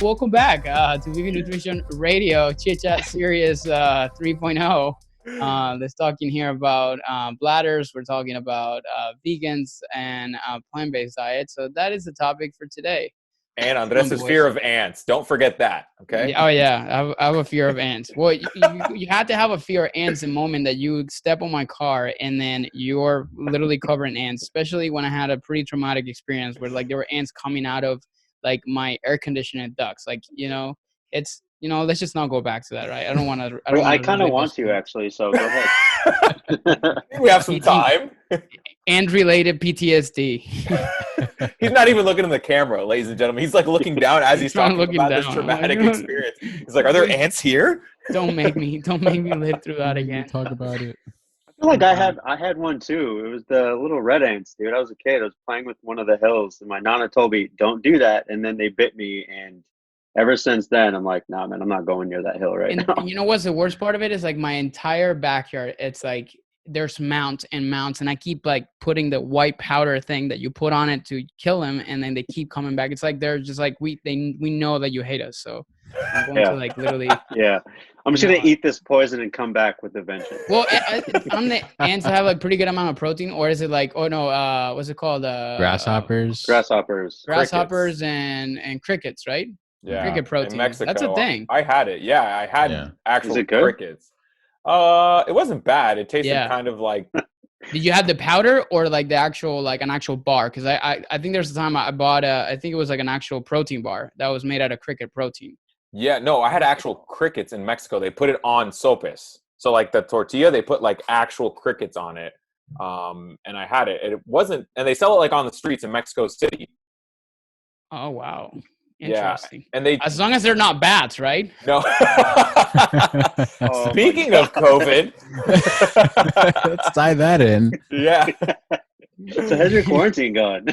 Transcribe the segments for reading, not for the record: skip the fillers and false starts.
welcome back to Vive Nutrition Radio, Chit Chat Series 3.0. Let's talking here about bladders. We're talking about vegans and plant-based diet. So that is the topic for today. And Andres' fear of ants. Don't forget that, okay? Oh, yeah. I have a fear of ants. Well, you had to have a fear of ants the moment that you step on my car and then you're literally covered in ants, especially when I had a pretty traumatic experience where, like, there were ants coming out of, like, my air conditioning ducts. Like, it's, let's just not go back to that, right? I don't want to. I kind of want to, actually, so go ahead. We have some time. Ant-related PTSD. He's not even looking in the camera, ladies and gentlemen. He's like looking down as he's talking about this traumatic experience. He's like, "Are there ants here?" Don't make me live through that again. Talk about it. I feel like I had one too. It was the little red ants, dude. I was a kid. I was playing with one of the hills, and my nana told me, "Don't do that." And then they bit me, and ever since then, I'm like, "Nah, man, I'm not going near that hill now." And you know what's the worst part of it is, like, my entire backyard. It's like there's mounts and mounts, and I keep like putting the white powder thing that you put on it to kill them, and then they keep coming back. It's like they're just like we know that you hate us, so I'm going to like literally. Yeah, I'm just gonna eat this poison and come back with a vengeance. Well, on the ants have a pretty good amount of protein, or is it like what's it called? Grasshoppers. Grasshoppers and crickets, right? Yeah, cricket protein. In Mexico, That's a thing. I had it. Yeah, I had actual crickets. It wasn't bad. It tasted kind of like. Did you have the powder or like the actual, like an actual bar? Because I think there's a time I bought I think it was like an actual protein bar that was made out of cricket protein. Yeah, no, I had actual crickets in Mexico. They put it on sopes. So like the tortilla, they put like actual crickets on it. And I had it. It wasn't, and they sell it like on the streets in Mexico City. Oh, wow. Interesting. Yeah, and as long as they're not bats, right? No. Speaking of COVID, let's tie that in. Yeah. So how's your quarantine going?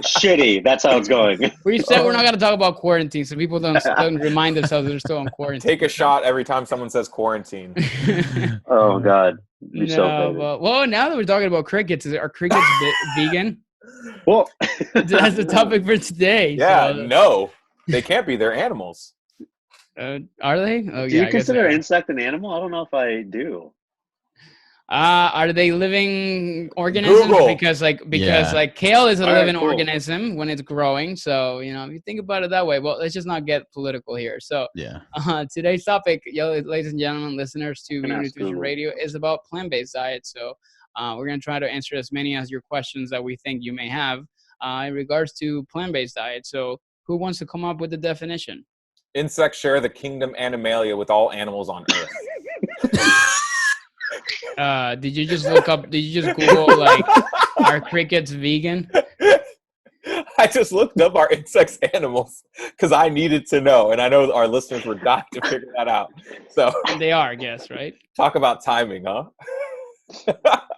Shitty. That's how it's going. We said we're not going to talk about quarantine, so people don't remind themselves they're still in quarantine. Take a shot every time someone says quarantine. Oh God. Well, now that we're talking about crickets, are crickets vegan? Well, that's the topic for today. Yeah, so. No, they can't be. They're animals. Are they? Oh, do you consider an insect an animal? I don't know if I do. Are they living organisms? Google. Because kale is a living organism when it's growing. So if you think about it that way. Well, let's just not get political here. So today's topic, ladies and gentlemen, listeners to Vive Nutrition Radio, is about plant-based diet. So. We're going to try to answer as many as your questions that we think you may have in regards to plant-based diet. So who wants to come up with the definition? Insects share the kingdom Animalia with all animals on Earth. Did you just Google, like, are crickets vegan? I just looked up our insects animals because I needed to know. And I know our listeners were dying to figure that out. So and they are, I guess, right? Talk about timing, huh?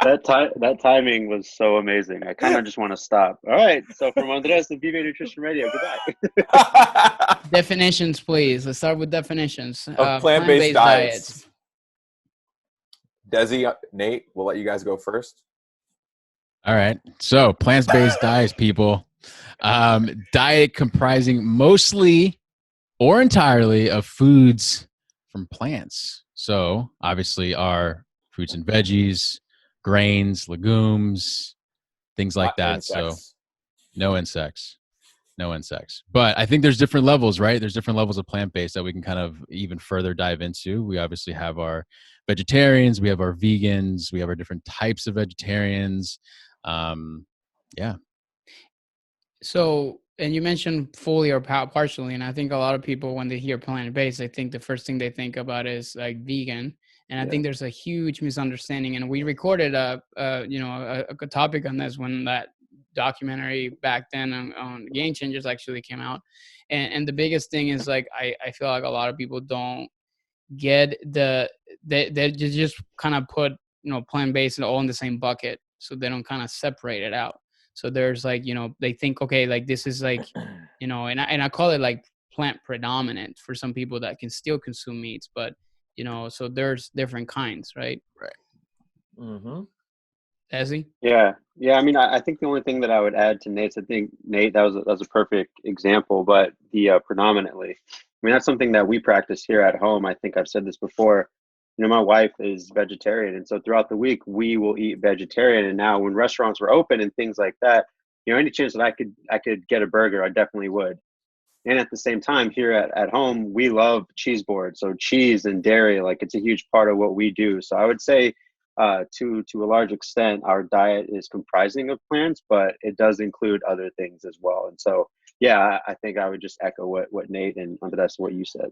That timing was so amazing. I kind of just want to stop. All right. So from Andres and Vive Nutrition Radio, goodbye. Definitions, please. Let's start with definitions. Of plant-based diets. Dezi, Nate, we'll let you guys go first. All right. So plant-based diets, people. Diet comprising mostly or entirely of foods from plants. So obviously our fruits and veggies, grains, legumes, things like that. Insects. So no insects. But I think there's different levels, right? There's different levels of plant-based that we can kind of even further dive into. We obviously have our vegetarians, we have our vegans, we have our different types of vegetarians. So, and you mentioned fully or partially, and I think a lot of people, when they hear plant-based, I think the first thing they think about is like vegan. And I think there's a huge misunderstanding. And we recorded a topic on this when that documentary back then on Game Changers actually came out. And the biggest thing is, like, I feel like a lot of people don't get they just kind of put, plant-based all in the same bucket. So they don't kind of separate it out. So there's like, they think, okay, like this is like, and I call it like plant predominant for some people that can still consume meats, but so there's different kinds, right? Right. Mm-hmm. Desi? Yeah. I mean, I think the only thing that I would add to Nate's, I think Nate, that was a perfect example, but the predominantly, I mean, that's something that we practice here at home. I think I've said this before. You know, my wife is vegetarian, and so throughout the week we will eat vegetarian. And now, when restaurants were open and things like that, you know, any chance that I could get a burger, I definitely would. And at the same time, here at home, we love cheese boards. So cheese and dairy, like it's a huge part of what we do. So I would say to a large extent, our diet is comprising of plants, but it does include other things as well. And so, yeah, I think I would just echo what Nate and Andres, what you said.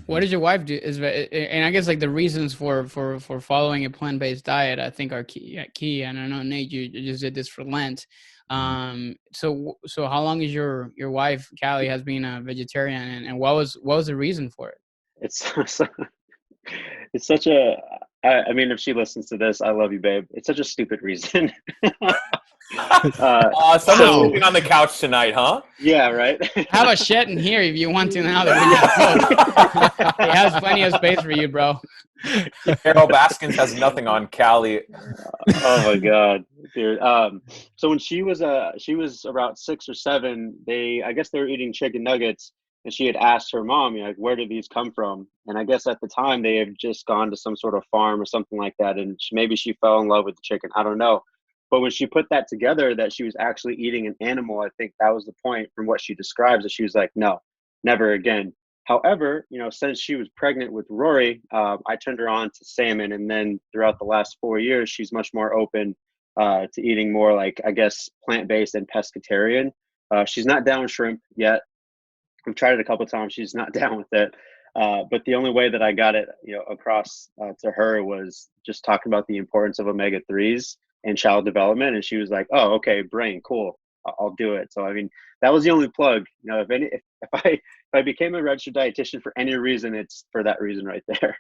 What does your wife do? And I guess like the reasons for following a plant-based diet, I think are key. And I know Nate, you just did this for Lent. So how long is your wife Callie has been a vegetarian, and what was the reason for it? It's it's such a. I mean, if she listens to this, I love you, babe. It's such a stupid reason. Someone's sleeping on the couch tonight, huh? Yeah, right. Have a shed in here if you want to now that we just He has plenty of space for you, bro. Carol Baskins has nothing on Callie. Oh my god, dude. So when she was about 6 or 7, I guess they were eating chicken nuggets, and she had asked her mom, you know, like, where did these come from? And I guess at the time they had just gone to some sort of farm or something like that, and maybe she fell in love with the chicken. I don't know. But when she put that together, that she was actually eating an animal, I think that was the point from what she describes, that she was like, no, never again. However, you know, since she was pregnant with Rory, I turned her on to salmon. And then throughout the last 4 years, she's much more open to eating more like, I guess, plant-based and pescatarian. She's not down with shrimp yet. We've tried it a couple of times. She's not down with it. But the only way that I got it, you know, across to her was just talking about the importance of omega-3s and child development. And she was like, oh, okay, brain, cool. I'll do it. So, I mean, that was the only plug. You know, if I became a registered dietitian for any reason, it's for that reason right there.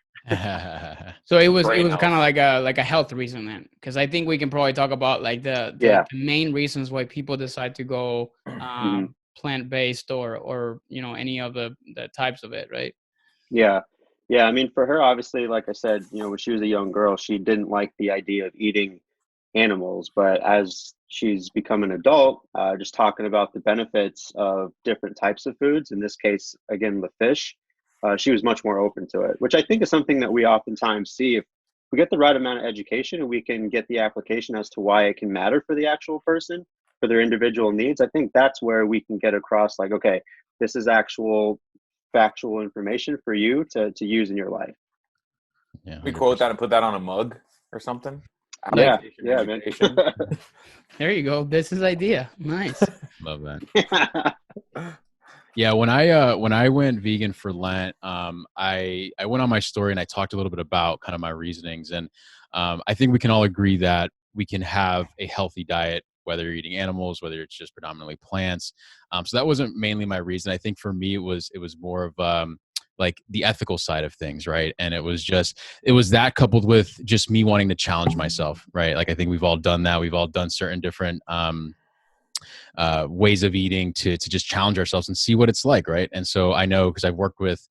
So it was kind of like a health reason then, because I think we can probably talk about like the main reasons why people decide to go plant-based or you know, any of the types of it, right? Yeah. I mean, for her, obviously, like I said, you know, when she was a young girl, she didn't like the idea of eating animals, but as she's become an adult, just talking about the benefits of different types of foods, in this case, again, the fish, she was much more open to it, which I think is something that we oftentimes see. If we get the right amount of education and we can get the application as to why it can matter for the actual person, for their individual needs, I think that's where we can get across like, okay, this is actual factual information for you to use in your life. Yeah, we quote that and put that on a mug or something. Yeah, man. There you go. This is idea. Nice. Love that. Yeah, when I went vegan for Lent, I went on my story and I talked a little bit about kind of my reasonings, and I think we can all agree that we can have a healthy diet whether you're eating animals, whether it's just predominantly plants. So that wasn't mainly my reason. I think for me it was more of like the ethical side of things, right? And it was that coupled with just me wanting to challenge myself, right? Like I think we've all done that. We've all done certain different ways of eating to just challenge ourselves and see what it's like, right? And so I know because I've worked with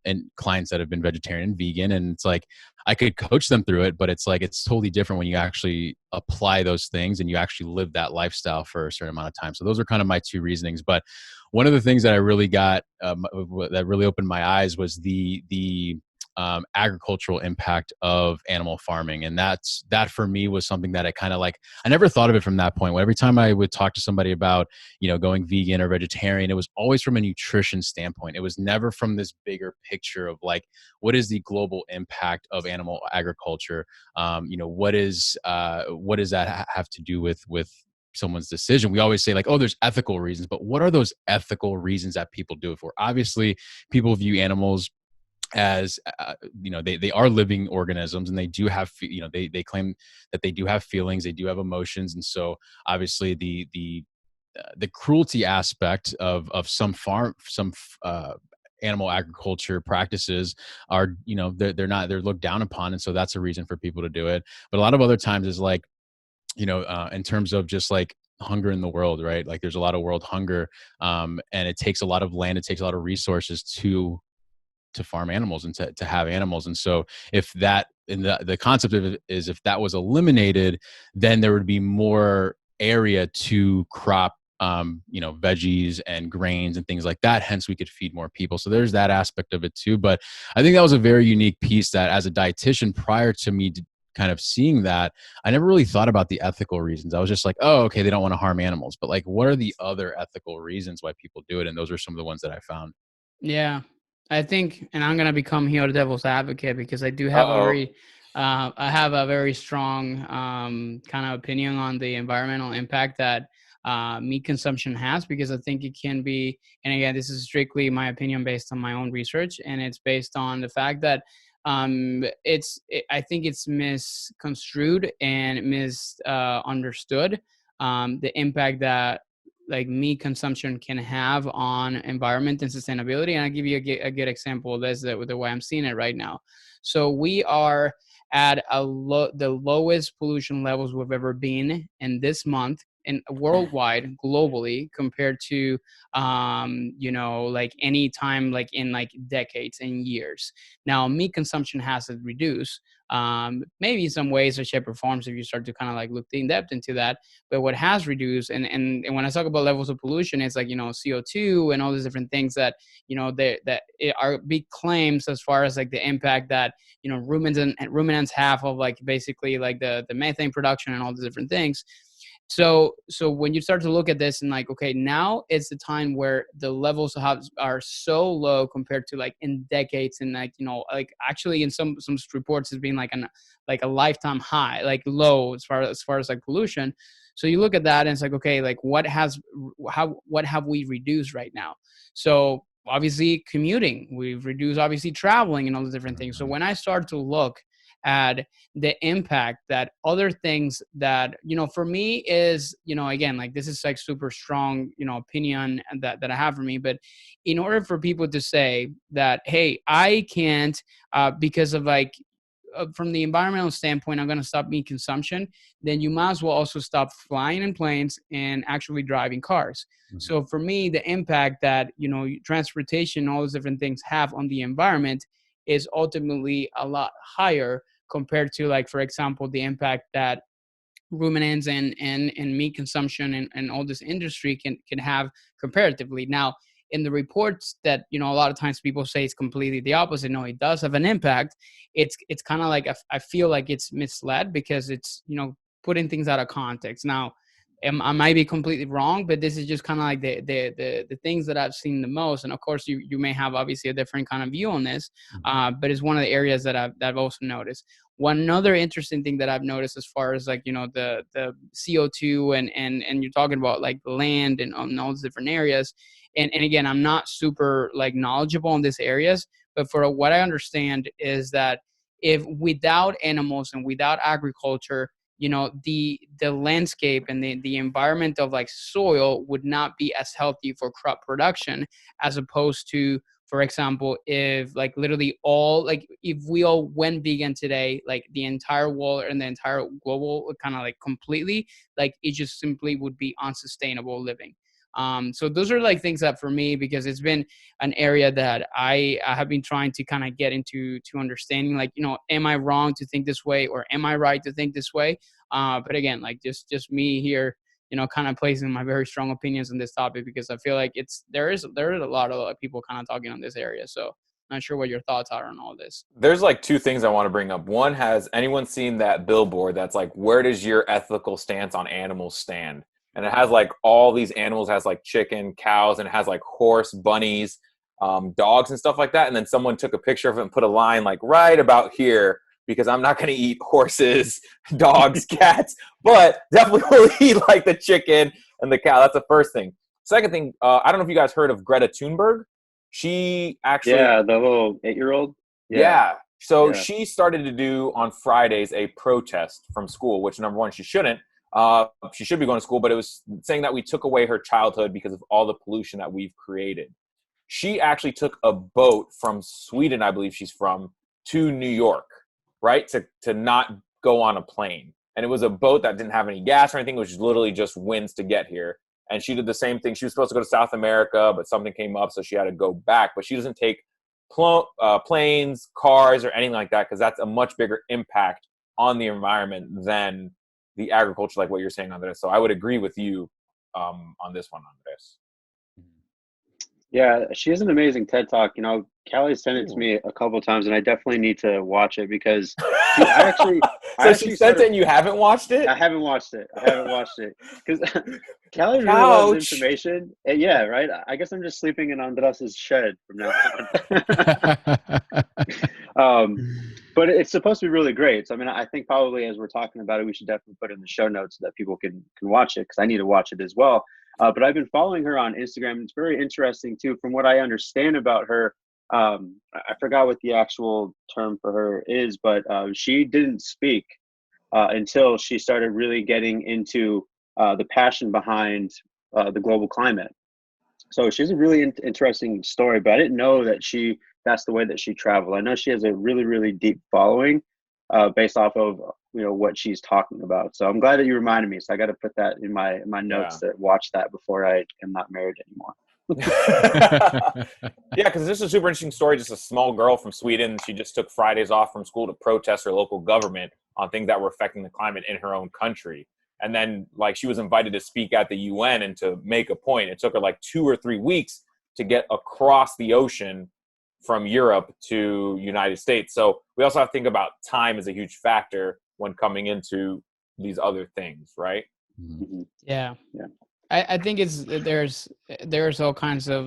and clients that have been vegetarian and vegan, and it's like I could coach them through it, but it's like it's totally different when you actually apply those things and you actually live that lifestyle for a certain amount of time. So those are kind of my two reasonings. But one of the things that I really got that really opened my eyes was the agricultural impact of animal farming. And that for me was something that I kind of like, I never thought of it from that point. Every time I would talk to somebody about, going vegan or vegetarian, it was always from a nutrition standpoint. It was never from this bigger picture of like, what is the global impact of animal agriculture? What does that have to do with someone's decision? We always say like, oh, there's ethical reasons, but what are those ethical reasons that people do it for? Obviously, people view animals as they are living organisms, and they do have they claim that they do have feelings, they do have emotions, and so obviously the cruelty aspect of some animal agriculture practices are they're looked down upon, and so that's a reason for people to do it. But a lot of other times is like in terms of just like hunger in the world, right? Like there's a lot of world hunger, and it takes a lot of land, it takes a lot of resources to farm animals and to have animals. And so if and the concept of it is if that was eliminated, then there would be more area to crop veggies and grains and things like that. Hence, we could feed more people. So there's that aspect of it too. But I think that was a very unique piece that, as a dietitian, prior to me kind of seeing that, I never really thought about the ethical reasons. I was just like, oh, okay, they don't want to harm animals. But like, what are the other ethical reasons why people do it? And those are some of the ones that I found. Yeah, I think, and I'm gonna become here the devil's advocate because I do have Uh-oh. I have a very strong kind of opinion on the environmental impact that meat consumption has, because I think it can be, and again, this is strictly my opinion based on my own research, and it's based on the fact that I think it's misconstrued and misunderstood the impact that like meat consumption can have on environment and sustainability. And I'll give you a good example of this, with the way I'm seeing it right now. So we are at the lowest pollution levels we've ever been in this month, and worldwide, globally, compared to like any time, like in like decades and years. Now, meat consumption has reduced, maybe in some ways or shape or forms if you start to kind of like look in depth into that. But what has reduced, and when I talk about levels of pollution, it's like, CO2 and all these different things that, that are big claims as far as like the impact that, ruminants have of like basically like the methane production and all the different things. So when you start to look at this and like, okay, now it's the time where the levels are so low compared to like in decades, and like, like actually in some reports it's been like a lifetime high, like low as far as like pollution. So you look at that and it's like, okay, like what have we reduced right now? So obviously commuting, we've reduced obviously traveling and all the different things. So when I start to look at the impact that other things that, for me is, again, like this is like super strong, opinion that I have for me. But in order for people to say that, hey, I can't, because of like, from the environmental standpoint, I'm going to stop meat consumption, then you might as well also stop flying in planes and actually driving cars. Mm-hmm. So for me, the impact that, transportation, all those different things have on the environment is ultimately a lot higher compared to, like, for example, the impact that ruminants and meat consumption and all this industry can have comparatively. Now, in the reports that, a lot of times people say it's completely the opposite. No, it does have an impact. It's kind of like, I feel like it's misled because it's, putting things out of context. Now, I might be completely wrong, but this is just kind of like the things that I've seen the most. And of course, you may have obviously a different kind of view on this, but it's one of the areas that I've also noticed. One other interesting thing that I've noticed as far as like, the CO2 and you're talking about like land and all these different areas. And again, I'm not super like knowledgeable in these areas, but for what I understand is that if without animals and without agriculture, the landscape and the environment of like soil would not be as healthy for crop production, as opposed to, for example, if like literally if we all went vegan today, like the entire world and the entire global kind of like completely, like it just simply would be unsustainable living. So those are like things that for me, because it's been an area that I have been trying to kind of get into to understanding, like, am I wrong to think this way, or am I right to think this way? But again, like just me here, kind of placing my very strong opinions on this topic, because I feel like there is a lot of people kind of talking on this area. So not sure what your thoughts are on all this. There's like two things I want to bring up. One, has anyone seen that billboard that's like, where does your ethical stance on animals stand? And it has like all these animals, it has like chicken, cows, and it has like horse, bunnies, dogs and stuff like that. And then someone took a picture of it and put a line like right about here, because I'm not going to eat horses, dogs, cats, but definitely will eat like the chicken and the cow. That's the first thing. Second thing, I don't know if you guys heard of Greta Thunberg. She actually... Yeah, the little 8-year-old. Yeah. So she started to do on Fridays a protest from school, which number one, she shouldn't. She should be going to school, but it was saying that we took away her childhood because of all the pollution that we've created. She actually took a boat from Sweden, I believe she's from, to New York, right? To not go on a plane. And it was a boat that didn't have any gas or anything. It was literally just winds to get here. And she did the same thing. She was supposed to go to South America, but something came up, so she had to go back. But she doesn't take planes, cars, or anything like that, because that's a much bigger impact on the environment than the agriculture, like what you're saying, Andres. So I would agree with you on this one, Andres. Yeah, she has an amazing TED Talk. You know, Callie sent it to me a couple of times, and I definitely need to watch it because she sent it and you haven't watched it? I haven't watched it. Because Callie really Couch. loves information. And yeah, right. I guess I'm just sleeping in Andres's shed from now on. But it's supposed to be really great. So I mean, I think probably as we're talking about it, we should definitely put it in the show notes so that people can watch it, because I need to watch it as well. But I've been following her on Instagram. It's very interesting too. From what I understand about her, I forgot what the actual term for her is, but she didn't speak until she started really getting into the passion behind the global climate. So she's a really interesting story, but I didn't know that that's the way that she traveled. I know she has a really, really deep following based off of what she's talking about. So I'm glad that you reminded me. So I got to put that in my notes to watch that before I am not married anymore. Yeah, because this is a super interesting story. Just a small girl from Sweden. She just took Fridays off from school to protest her local government on things that were affecting the climate in her own country. And then, like, she was invited to speak at the UN and to make a point. It took her like 2 or 3 weeks to get across the ocean from Europe to United States. So we also have to think about time as a huge factor when coming into these other things, right? Mm-hmm. Yeah. I think there's all kinds of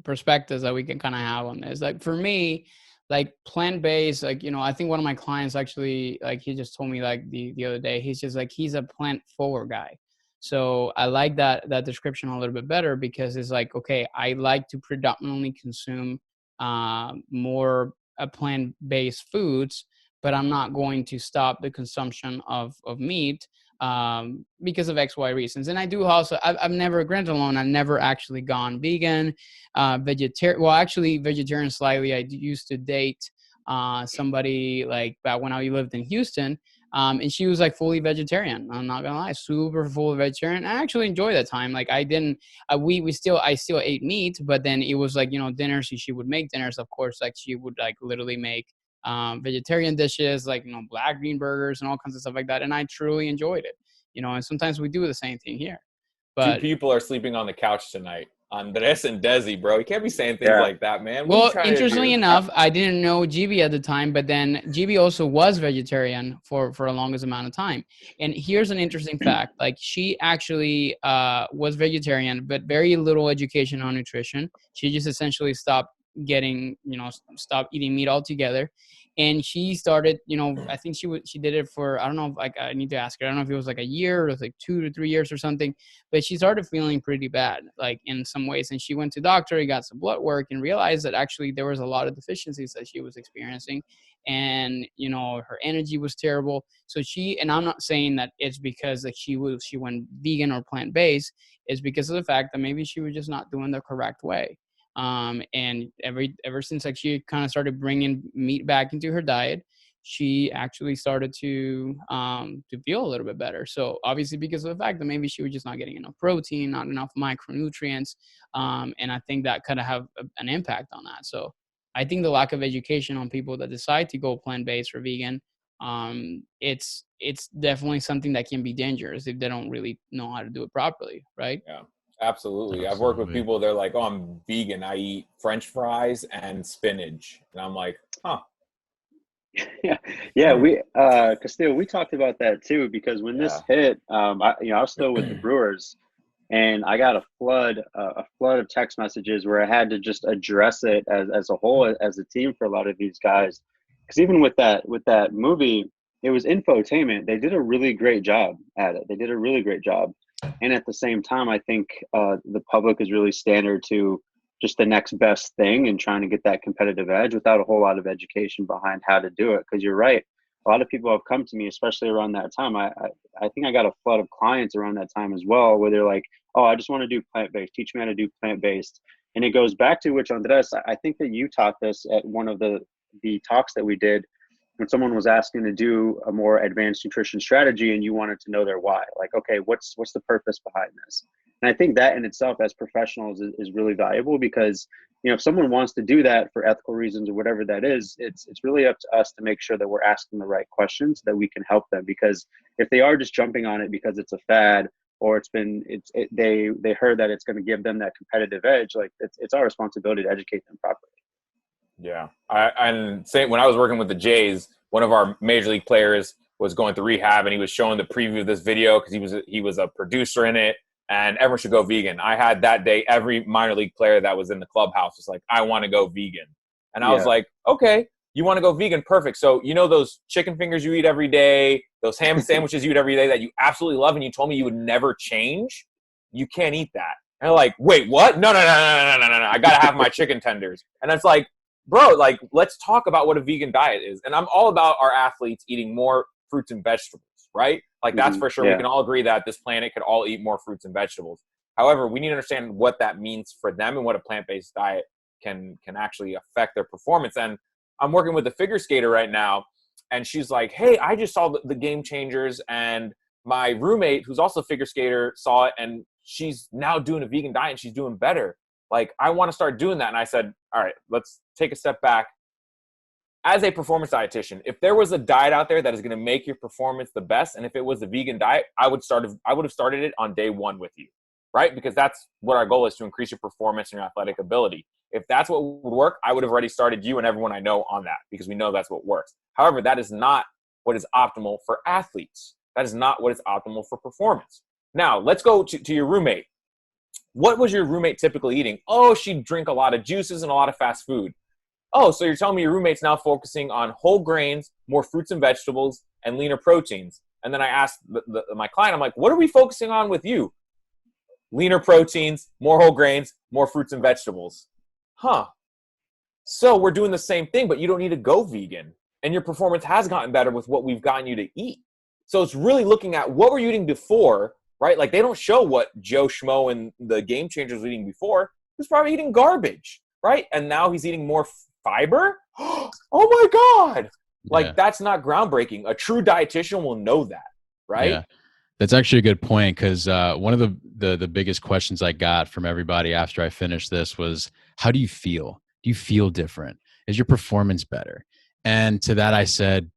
perspectives that we can kind of have on this. Like for me, like plant-based, like, I think one of my clients actually, like, he just told me like the other day, he's just like, he's a plant forward guy. So I like that description a little bit better, because it's like, okay, I like to predominantly consume more plant-based foods, but I'm not going to stop the consumption of meat because of XY reasons. And I do also, I've never, granted alone, I've never actually gone vegan, vegetarian slightly. I used to date somebody like back when I lived in Houston, and she was like fully vegetarian. I'm not gonna lie, super full vegetarian. I actually enjoyed that time. Like I didn't, I still ate meat, but then it was like, dinners. She would make dinners, of course. Like she would like literally make vegetarian dishes, like, black bean burgers and all kinds of stuff like that. And I truly enjoyed it, and sometimes we do the same thing here. But 2 people are sleeping on the couch tonight. Andres and Dezi, bro. You can't be saying things like that, man. Well, interestingly enough, I didn't know GB at the time, but then GB also was vegetarian for a longest amount of time. And here's an interesting fact. Like, she actually was vegetarian, but very little education on nutrition. She just essentially stopped eating meat altogether. And she started, I think she did it for, I don't know, like, I need to ask her. I don't know if it was like a year or it was like 2 to 3 years or something, but she started feeling pretty bad, like in some ways. And she went to doctor, and got some blood work, and realized that actually there was a lot of deficiencies that she was experiencing. And, her energy was terrible. So and I'm not saying that it's because like she went vegan or plant-based, it's because of the fact that maybe she was just not doing the correct way. And ever since like she kind of started bringing meat back into her diet, she actually started to feel a little bit better. So obviously because of the fact that maybe she was just not getting enough protein, not enough micronutrients, and I think that kind of have an impact on that. So I think the lack of education on people that decide to go plant-based or vegan, it's definitely something that can be dangerous if they don't really know how to do it properly, right? Yeah. Absolutely. I've worked with people, they're like, oh, I'm vegan. I eat French fries and spinach. And I'm like, huh. Yeah. We, Castillo, we talked about that too, because when this hit, I was still with the Brewers, and I got a flood of text messages where I had to just address it as a whole, as a team for a lot of these guys. Because even with that movie, it was infotainment. They did a really great job at it. And at the same time, I think the public is really standard to just the next best thing and trying to get that competitive edge without a whole lot of education behind how to do it. Because you're right. A lot of people have come to me, especially around that time. I think I got a flood of clients around that time as well, where they're like, oh, I just want to do plant-based. Teach me how to do plant-based. And it goes back to which, Andres, I think that you taught this at one of the talks that we did, when someone was asking to do a more advanced nutrition strategy and you wanted to know their why. Like, okay, what's the purpose behind this? And I think that in itself as professionals is really valuable, because, you know, if someone wants to do that for ethical reasons or whatever that is, it's really up to us to make sure that we're asking the right questions so that we can help them. Because if they are just jumping on it because it's a fad, or they heard that it's going to give them that competitive edge, like it's our responsibility to educate them properly. Yeah. And when I was working with the Jays, one of our major league players was going through rehab, and he was showing the preview of this video because he was a producer in it, and everyone should go vegan. I had that day, every minor league player that was in the clubhouse was like, I want to go vegan. And I was like, okay, you want to go vegan? Perfect. So, you know, those chicken fingers you eat every day, those ham sandwiches you eat every day that you absolutely love and you told me you would never change, you can't eat that. And I'm like, wait, what? No. I got to have my chicken tenders. And it's like, bro, like, let's talk about what a vegan diet is. And I'm all about our athletes eating more fruits and vegetables, right? Like, that's for sure. Yeah. We can all agree that this planet could all eat more fruits and vegetables. However, we need to understand what that means for them and what a plant-based diet can actually affect their performance. And I'm working with a figure skater right now, and she's like, hey, I just saw the Game Changers, and my roommate, who's also a figure skater, saw it, and she's now doing a vegan diet, and she's doing better. Like, I want to start doing that. And I said, all right, let's take a step back. As a performance dietitian, if there was a diet out there that is going to make your performance the best, and if it was a vegan diet, I would have started it on day one with you, right? Because that's what our goal is, to increase your performance and your athletic ability. If that's what would work, I would have already started you and everyone I know on that, because we know that's what works. However, that is not what is optimal for athletes. That is not what is optimal for performance. Now, let's go to your roommate. What was your roommate typically eating? Oh, she'd drink a lot of juices and a lot of fast food. Oh, so you're telling me your roommate's now focusing on whole grains, more fruits and vegetables, and leaner proteins. And then I asked my client, I'm like, what are we focusing on with you? Leaner proteins, more whole grains, more fruits and vegetables. Huh. So we're doing the same thing, but you don't need to go vegan. And your performance has gotten better with what we've gotten you to eat. So it's really looking at what were you eating before, right? Like, they don't show what Joe Schmo and the Game Changers was eating before. He was probably eating garbage, right? And now he's eating more fiber. Oh my God. Like, that's not groundbreaking. A true dietitian will know that, right? Yeah. That's actually a good point, because one of the biggest questions I got from everybody after I finished this was, how do you feel? Do you feel different? Is your performance better? And to that I said,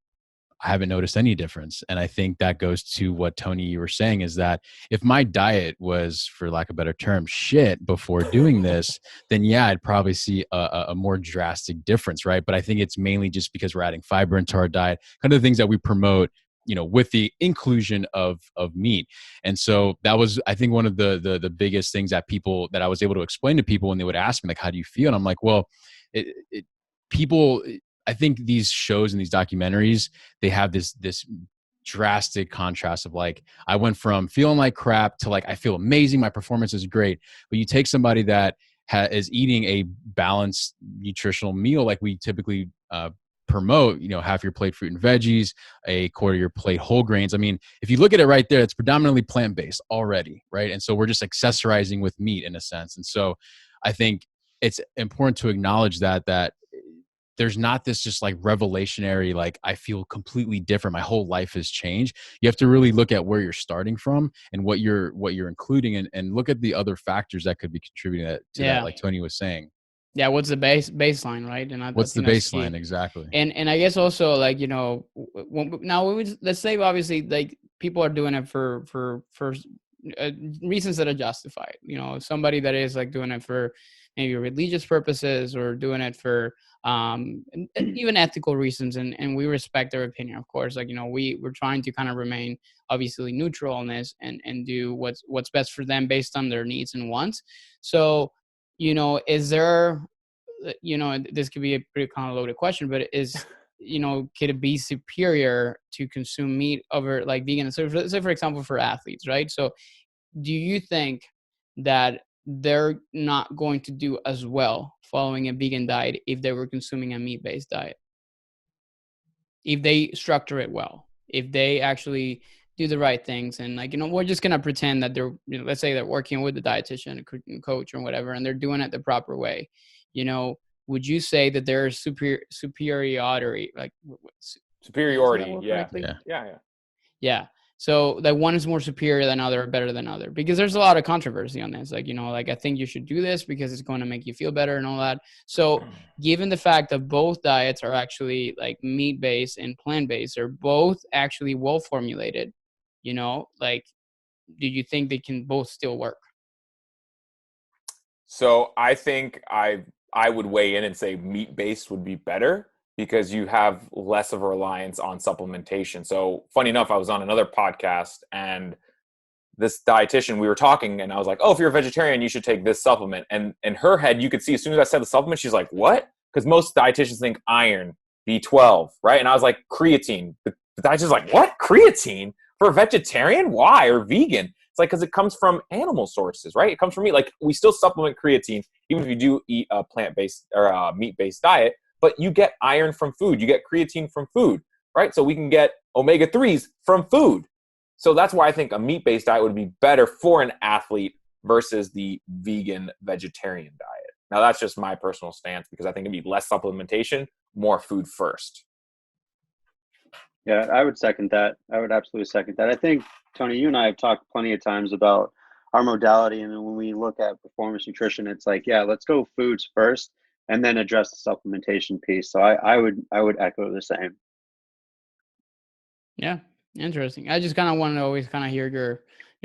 I haven't noticed any difference. And I think that goes to what, Tony, you were saying, is that if my diet was, for lack of a better term, shit before doing this, then yeah, I'd probably see a more drastic difference, right? But I think it's mainly just because we're adding fiber into our diet, kind of the things that we promote, you know, with the inclusion of meat. And so that was, I think, one of the biggest things that I was able to explain to people when they would ask me, like, how do you feel? And I'm like, well, people, I think these shows and these documentaries, they have this drastic contrast of, like, I went from feeling like crap to, like, I feel amazing, my performance is great. But you take somebody that is eating a balanced nutritional meal, like we typically promote, you know, half your plate fruit and veggies, a quarter of your plate whole grains. I mean, if you look at it right there, it's predominantly plant-based already, right? And so we're just accessorizing with meat in a sense. And so I think it's important to acknowledge that there's not this just like revelationary, like, I feel completely different, my whole life has changed. You have to really look at where you're starting from and what you're including, and look at the other factors that could be contributing to that, like Tony was saying. Yeah, what's the baseline, right? And what's the baseline exactly? And I guess also, like, you know, let's say obviously, like, people are doing it for reasons that are justified. You know, somebody that is like doing it for maybe religious purposes, or doing it for even ethical reasons, and we respect their opinion, of course. Like, you know, we're trying to kind of remain obviously neutral on this, and do what's best for them based on their needs and wants. So, you know, is there, you know, this could be a pretty kind of loaded question, but you know, could it be superior to consume meat over, like, vegan? So say, for example, for athletes, right? So do you think that they're not going to do as well following a vegan diet if they were consuming a meat-based diet? If they structure it well, if they actually do the right things, and, like, you know, we're just going to pretend that they're, you know, let's say they're working with a dietitian, a coach or whatever, and they're doing it the proper way. You know, would you say that there's superiority, like superiority? Yeah. So like one is more superior than other, or better than other, because there's a lot of controversy on this. Like, like I think you should do this because it's going to make you feel better and all that. So given the fact that both diets are actually like meat-based and plant-based, they're both actually well formulated, like, do you think they can both still work? So I think I would weigh in and say meat-based would be better because you have less of a reliance on supplementation. So funny enough, I was on another podcast and this dietitian, we were talking and I was like, oh, if you're a vegetarian, you should take this supplement. And in her head, you could see as soon as I said the supplement, she's like, what? Because most dietitians think iron, B12, right? And I was like, creatine. The dietitian's like, what? Creatine? For a vegetarian? Why? Or vegan? It's like, because it comes from animal sources, right? It comes from meat. Like, we still supplement creatine, even if you do eat a plant-based or a meat-based diet, but you get iron from food. You get creatine from food, right? So we can get omega-3s from food. So that's why I think a meat-based diet would be better for an athlete versus the vegan vegetarian diet. Now, that's just my personal stance because I think it'd be less supplementation, more food first. Yeah, I would second that. I would absolutely second that. I think, Tony, you and I have talked plenty of times about our modality. And when we look at performance nutrition, it's like, yeah, let's go foods first and then address the supplementation piece. So I would echo the same. Yeah, interesting. I just kind of want to always kind of hear your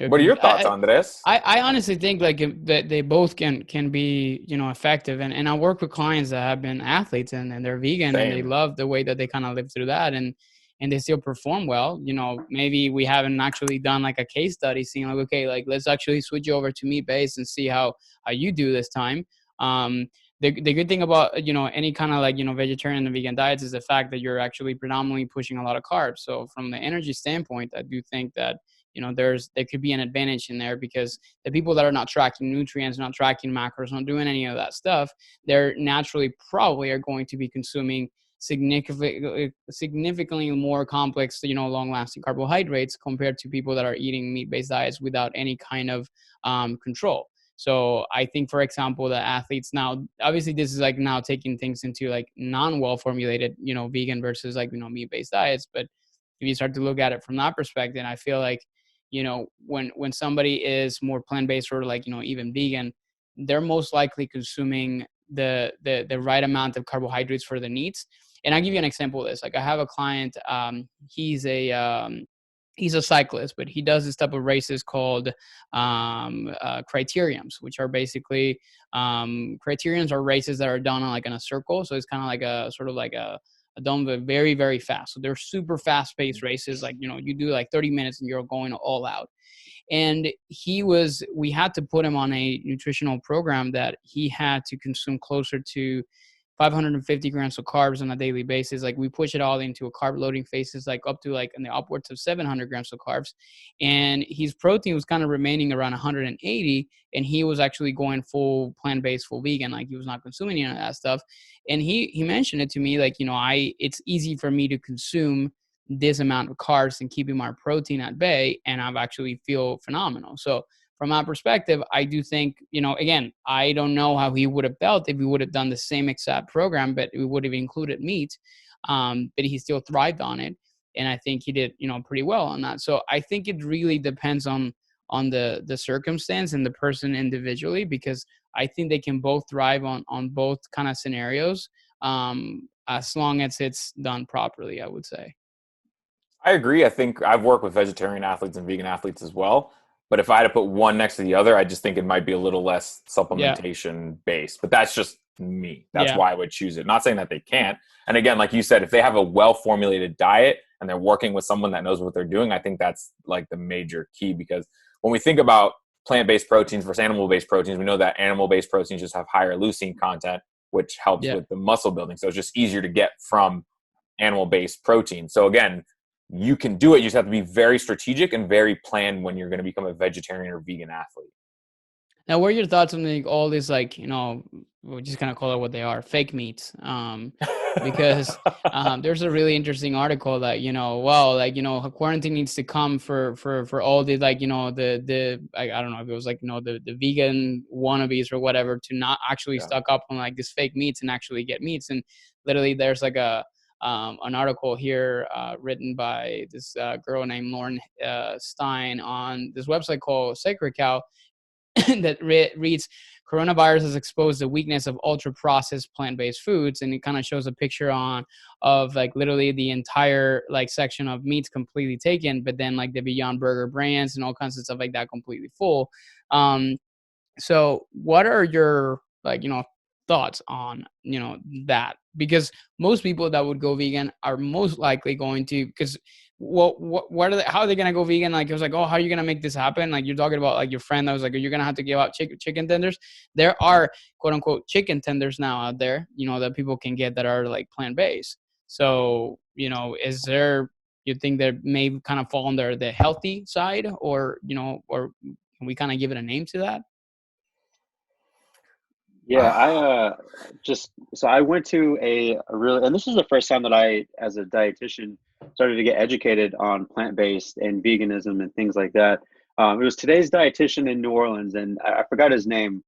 what are your thoughts on this? I honestly think like that they both can be, effective. And I work with clients that have been athletes and they're vegan. Same. And they love the way that they kind of live through that. And they still perform well. Maybe we haven't actually done like a case study seeing like, okay, like let's actually switch you over to meat-based and see how you do this time. The good thing about, any kind of like, vegetarian and vegan diets is the fact that you're actually predominantly pushing a lot of carbs. So from the energy standpoint, I do think that, there could be an advantage in there because the people that are not tracking nutrients, not tracking macros, not doing any of that stuff, they're naturally probably are going to be consuming significantly more complex, long-lasting carbohydrates compared to people that are eating meat-based diets without any kind of control. So I think, for example, the athletes now, obviously this is like now taking things into like non-well formulated, vegan versus like, meat-based diets. But if you start to look at it from that perspective, I feel like, when somebody is more plant-based or like, even vegan, they're most likely consuming the right amount of carbohydrates for the needs. And I'll give you an example of this. Like I have a client, he's a cyclist, but he does this type of races called criteriums, which are basically criteriums are races that are done on a circle. So it's kind of like a sort of like a done very, very fast. So they're super fast paced races. Like, you do like 30 minutes and you're going all out. And we had to put him on a nutritional program that he had to consume closer to 550 grams of carbs on a daily basis. Like we push it all into a carb loading phases, like up to like in the upwards of 700 grams of carbs. And his protein was kind of remaining around 180. And he was actually going full plant-based, full vegan. Like he was not consuming any of that stuff. And he mentioned it to me, like, it's easy for me to consume this amount of carbs and keeping my protein at bay. And I've actually feel phenomenal. So from my perspective, I do think, again, I don't know how he would have felt if we would have done the same exact program, but we would have included meat. But he still thrived on it. And I think he did, pretty well on that. So I think it really depends on the circumstance and the person individually, because I think they can both thrive on both kind of scenarios, as long as it's done properly, I would say. I agree. I think I've worked with vegetarian athletes and vegan athletes as well. But if I had to put one next to the other, I just think it might be a little less supplementation based. But that's just me. That's why I would choose it. Not saying that they can't. And again, like you said, if they have a well-formulated diet and they're working with someone that knows what they're doing, I think that's like the major key. Because when we think about plant-based proteins versus animal-based proteins, we know that animal-based proteins just have higher leucine content, which helps with the muscle building. So it's just easier to get from animal-based protein. So again, you can do it. You just have to be very strategic and very planned when you're going to become a vegetarian or vegan athlete. Now, what are your thoughts on all these, like, we're just going to call it what they are, fake meats? Because there's a really interesting article that, quarantine needs to come for all the, like, I don't know if it was like, the vegan wannabes or whatever to not actually stock up on like these fake meats and actually get meats. And literally there's like a an article here written by this girl named Lauren Stein on this website called Sacred Cow that reads, coronavirus has exposed the weakness of ultra processed plant-based foods. And it kind of shows a picture of like literally the entire like section of meats completely taken, but then like the Beyond Burger brands and all kinds of stuff like that completely full. So what are your thoughts on that? Because most people that would go vegan are most likely going to, because what are they, how are they gonna go vegan? Like it was like, oh, how are you gonna make this happen? Like you're talking about like your friend that was like, you're gonna have to give out chicken tenders. There are quote unquote chicken tenders now out there, that people can get that are like plant-based. So is there, you think that may kind of fall under the healthy side, or or can we kind of give it a name to that? Yeah, I went to a really, and this is the first time that I, as a dietitian, started to get educated on plant-based and veganism and things like that. It was Today's Dietitian in New Orleans, and I forgot his name.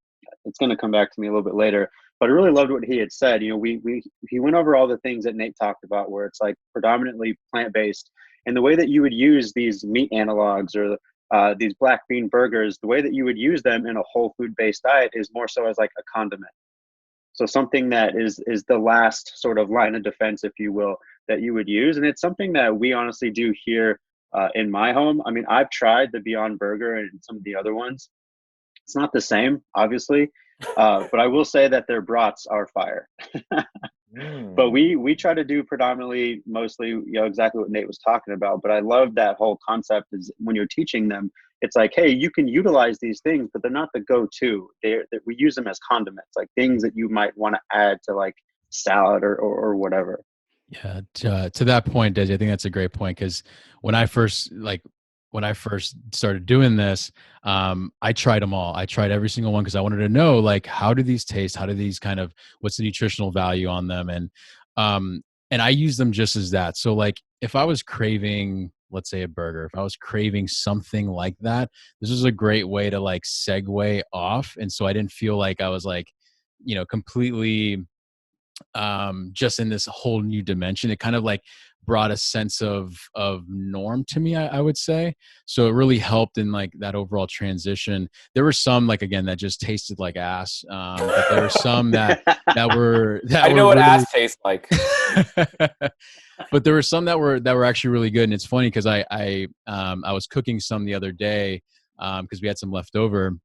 It's going to come back to me a little bit later, but I really loved what he had said. He went over all the things that Nate talked about, where it's like predominantly plant-based, and the way that you would use these meat analogs or these black bean burgers, the way that you would use them in a whole food based diet is more so as like a condiment. So something that is the last sort of line of defense, if you will, that you would use. And it's something that we honestly do here in my home. I mean, I've tried the Beyond Burger and some of the other ones. It's not the same, obviously, but I will say that their brats are fire. But we try to do predominantly, mostly, exactly what Nate was talking about. But I love that whole concept is when you're teaching them, it's like, hey, you can utilize these things, but they're not the go-to. We use them as condiments, like things that you might want to add to like salad or whatever. Yeah, to that point, Dezi, I think that's a great point, because when I first started doing this, I tried them all. I tried every single one because I wanted to know, like, how do these taste? How do these what's the nutritional value on them? And I use them just as that. So like if I was craving, let's say a burger, if I was craving something like that, this was a great way to like segue off. And so I didn't feel like I was like, completely just in this whole new dimension. It kind of like brought a sense of norm to me, I would say. So it really helped in like that overall transition. There were some, like, again, that just tasted like ass, but there were some that were I know what really, ass tastes like. But there were some that were actually really good. And it's funny because I was cooking some the other day because we had some left over,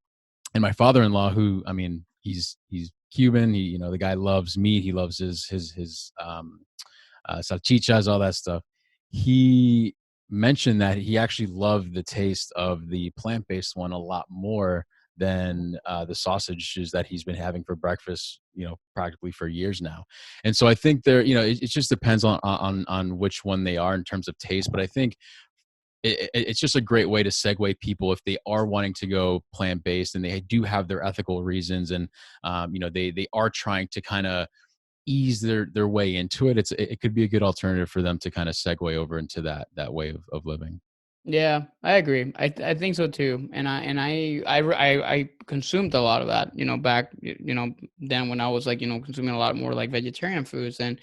and my father-in-law, who, I mean, he's Cuban. He, the guy loves meat. He loves his salchichas, all that stuff. He mentioned that he actually loved the taste of the plant-based one a lot more than the sausages that he's been having for breakfast, practically for years now. And so I think there, it just depends on which one they are in terms of taste. But I think it's just a great way to segue people if they are wanting to go plant-based and they do have their ethical reasons, and they are trying to kind of ease their way into it. It could be a good alternative for them to kind of segue over into that way of living. Yeah, I agree. I think so too. And I consumed a lot of that, back, then when I was like, consuming a lot more like vegetarian foods, and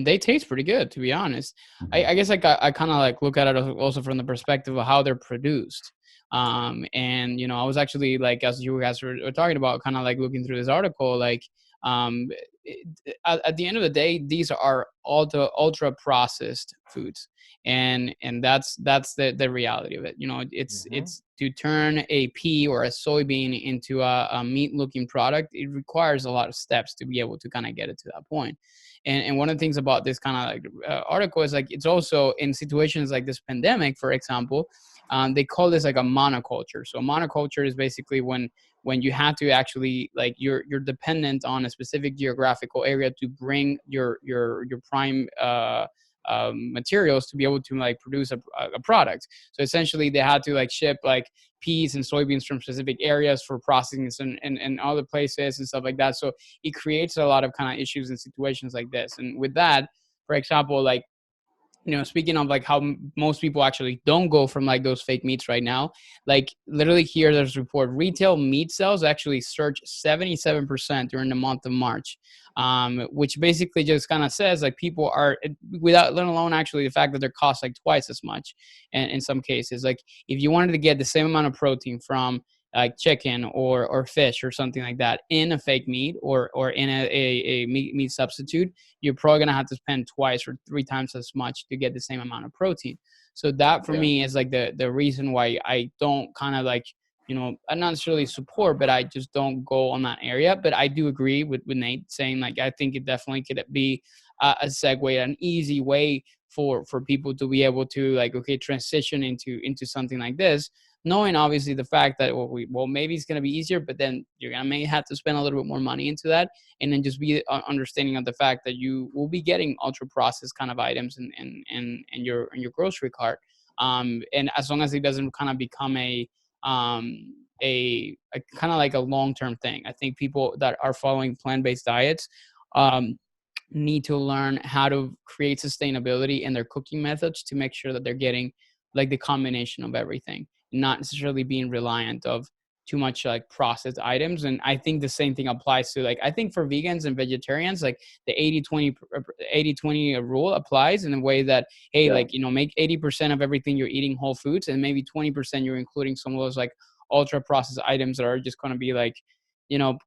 they taste pretty good, to be honest. Mm-hmm. I guess like I kind of like look at it also from the perspective of how they're produced. And I was actually, like, as you guys were talking about, kind of like looking through this article, like, at the end of the day, these are ultra processed foods, and that's the reality of it. It's to turn a pea or a soybean into a meat looking product. It requires a lot of steps to be able to kind of get it to that point. And one of the things about this kind of like article is like, it's also in situations like this pandemic, for example, they call this like a monoculture. So a monoculture is basically when you have to actually, like, you're dependent on a specific geographical area to bring your prime materials to be able to like produce a product. So essentially they had to like ship like peas and soybeans from specific areas for processing and other places and stuff like that. So it creates a lot of kind of issues in situations like this. And with that, for example, like, speaking of like how most people actually don't go from like those fake meats right now, like literally here there's a report, retail meat sales actually surged 77% during the month of March, which basically just kind of says like people are, without, let alone actually the fact that they're cost like twice as much. And in some cases, like if you wanted to get the same amount of protein from like chicken or fish or something like that in a fake meat or in a meat substitute, you're probably going to have to spend twice or three times as much to get the same amount of protein. So that for me is like the reason why I don't kind of like, I not necessarily support, but I just don't go on that area. But I do agree with Nate saying like, I think it definitely could be a segue, an easy way for people to be able to like, okay, transition into something like this, knowing obviously the fact that, maybe it's going to be easier, but then you're going to may have to spend a little bit more money into that. And then just be understanding of the fact that you will be getting ultra processed kind of items in your grocery cart. And as long as it doesn't kind of become a kind of like a long-term thing, I think people that are following plant-based diets, need to learn how to create sustainability in their cooking methods to make sure that they're getting like the combination of everything, not necessarily being reliant of too much like processed items. And I think the same thing applies to like, I think for vegans and vegetarians, like the 80-20 rule applies in a way that, hey, like, make 80% of everything you're eating whole foods, and maybe 20% you're including some of those like ultra processed items that are just going to be like,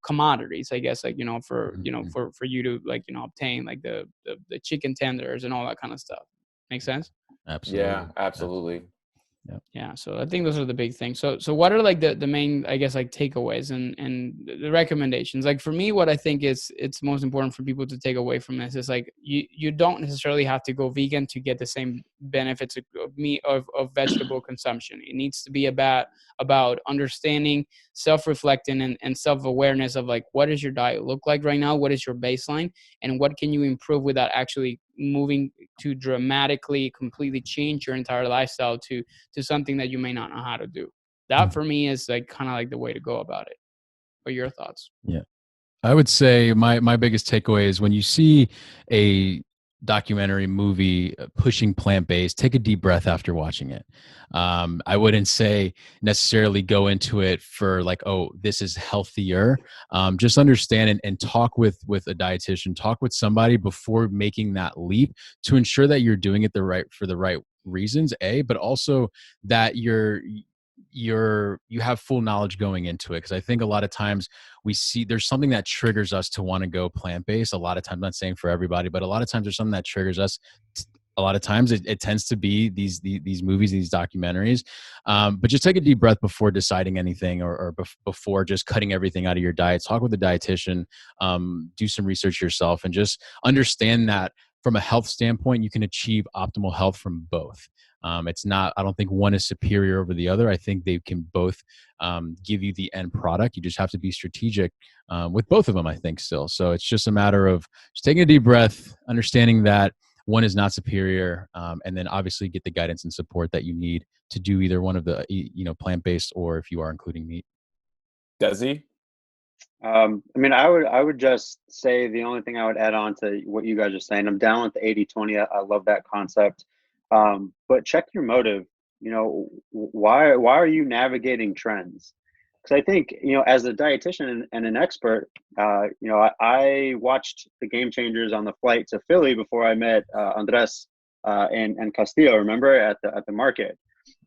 commodities, I guess, like, for you to like, obtain like the chicken tenders and all that kind of stuff. Make sense? Absolutely. Yeah, absolutely. Yeah. So I think those are the big things. So what are like the main, I guess, like takeaways and the recommendations? Like for me, what I think is it's most important for people to take away from this is like, you don't necessarily have to go vegan to get the same benefits of meat, of vegetable consumption. It needs to be about understanding, self-reflecting and self-awareness of like, what does your diet look like right now? What is your baseline? And what can you improve without actually moving to dramatically, completely change your entire lifestyle to something that you may not know how to do. That for me is like kind of like the way to go about it. What are your thoughts? Yeah. I would say my biggest takeaway is when you see a documentary movie pushing plant-based, take a deep breath after watching it. I wouldn't say necessarily go into it for like, oh, this is healthier. Just understand and talk with a dietitian, talk with somebody before making that leap to ensure that you're doing it for the right reasons, but also that you have full knowledge going into it. Because I think a lot of times we see there's something that triggers us to want to go plant-based. A lot of times, I'm not saying for everybody, but a lot of times there's something that triggers us. A lot of times it tends to be these movies, these documentaries. But just take a deep breath before deciding anything or before just cutting everything out of your diet. Talk with a dietitian, do some research yourself, and just understand that from a health standpoint, you can achieve optimal health from both. It's not, I don't think one is superior over the other. I think they can both give you the end product. You just have to be strategic with both of them, I think, still. So it's just a matter of just taking a deep breath, understanding that one is not superior, and then obviously get the guidance and support that you need to do either one of the, plant-based, or if you are including meat. Dezi? I mean, I would just say the only thing I would add on to what you guys are saying, I'm down with the 80-20. I love that concept. But check your motive. Why are you navigating trends? Because I think, as a dietitian and an expert, I watched the Game Changers on the flight to Philly before I met Andres and Castillo. Remember at the market,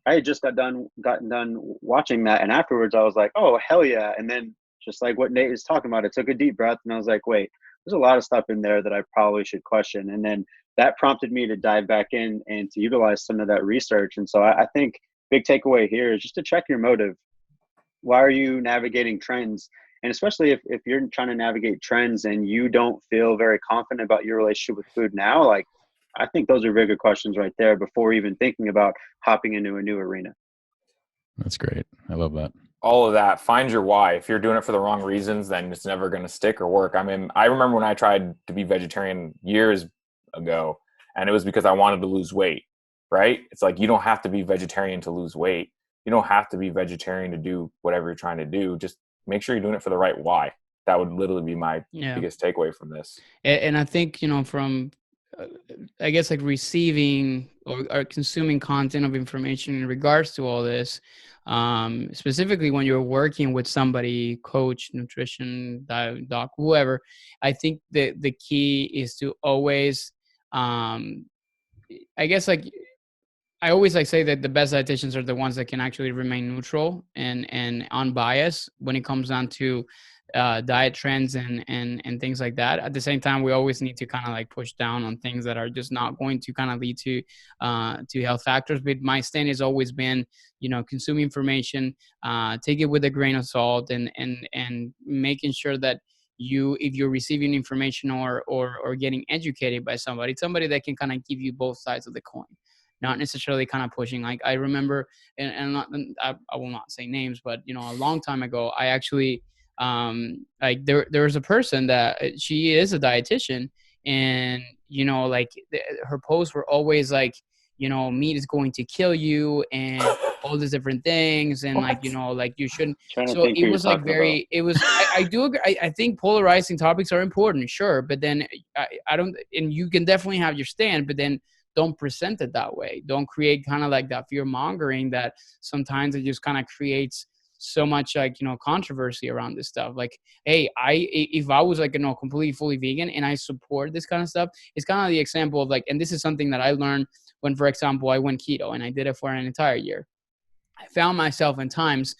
I had just gotten done watching that, and afterwards I was like, oh hell yeah! And then just like what Nate is talking about, I took a deep breath and I was like, wait, there's a lot of stuff in there that I probably should question. And then that prompted me to dive back in and to utilize some of that research. And so I think big takeaway here is just to check your motive. Why are you navigating trends? And especially if you're trying to navigate trends and you don't feel very confident about your relationship with food now, like I think those are bigger questions right there before even thinking about hopping into a new arena. That's great. I love that. All of that. Find your why. If you're doing it for the wrong reasons, then it's never going to stick or work. I mean, I remember when I tried to be vegetarian years ago, and it was because I wanted to lose weight, right? It's like, you don't have to be vegetarian to lose weight. You don't have to be vegetarian to do whatever you're trying to do. Just make sure you're doing it for the right why. That would literally be my biggest takeaway from this. And I think, from I guess like receiving or consuming content of information in regards to all this, specifically when you're working with somebody, coach, nutrition, doc, whoever, I think the key is to always, I guess like I always like say that the best dietitians are the ones that can actually remain neutral and unbiased when it comes down to diet trends and things like that. At the same time, we always need to kind of like push down on things that are just not going to kind of lead to health factors. But my stand has always been, consume information, take it with a grain of salt, and making sure that if you're receiving information or getting educated by somebody that can kind of give you both sides of the coin, not necessarily kind of pushing. Like I remember, and I will not say names, but a long time ago, I actually like there was a person that she is a dietitian, and like her posts were always like, meat is going to kill you and all these different things, and like like you shouldn't. So it was like very. It was. I do agree. I think polarizing topics are important, sure, but then I don't. And you can definitely have your stand, but then don't present it that way. Don't create kind of like that fear mongering that sometimes it just kind of creates so much like, controversy around this stuff. Like, hey, if I was like, completely fully vegan and I support this kind of stuff, it's kind of the example of like, and this is something that I learned when, for example, I went keto and I did it for an entire year. I found myself in times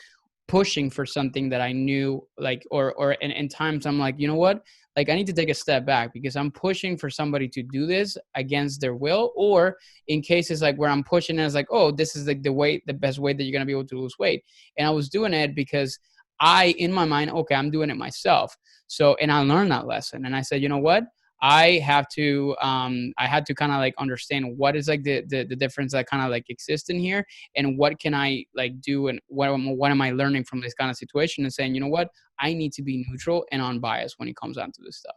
pushing for something that I knew like, or in times I'm like, you know what? Like I need to take a step back because I'm pushing for somebody to do this against their will, or in cases like where I'm pushing and it's like, oh, this is like the best way that you're going to be able to lose weight. And I was doing it because in my mind, okay, I'm doing it myself. So, and I learned that lesson and I said, you know what? I had to kind of like understand what is like the difference that kind of like exists in here, and what can I like do, and what am I learning from this kind of situation, and saying, you know what, I need to be neutral and unbiased when it comes down to this stuff,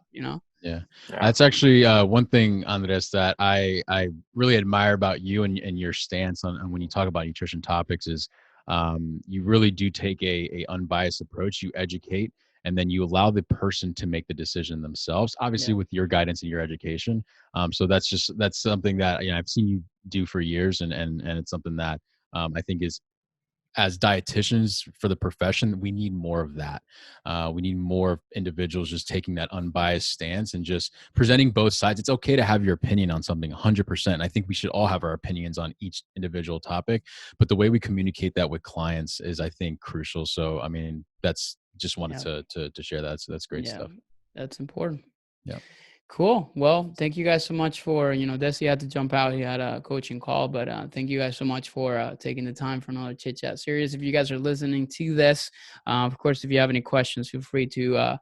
Yeah. That's actually one thing, Andres, that I really admire about you and your stance on when you talk about nutrition topics is you really do take a unbiased approach. You educate, and then you allow the person to make the decision themselves, obviously with your guidance and your education. So that's something that I've seen you do for years, and it's something that I think is, as dietitians for the profession, we need more of that. We need more individuals just taking that unbiased stance and just presenting both sides. It's okay to have your opinion on something 100%. I think we should all have our opinions on each individual topic, but the way we communicate that with clients is, I think, crucial. So, I mean, that's just wanted to share that. So that's great stuff. That's important. Yeah. Cool. Well, thank you guys so much for, Dezi had to jump out. He had a coaching call, but thank you guys so much for taking the time for another Chit Chat series. If you guys are listening to this, of course, if you have any questions, feel free to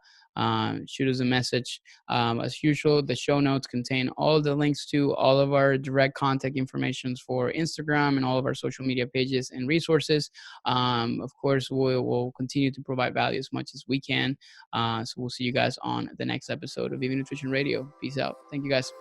shoot us a message. As usual, the show notes contain all the links to all of our direct contact information for Instagram and all of our social media pages and resources. Of course, we'll continue to provide value as much as we can. So we'll see you guys on the next episode of Vive Nutrition Radio. Peace out. Thank you, guys.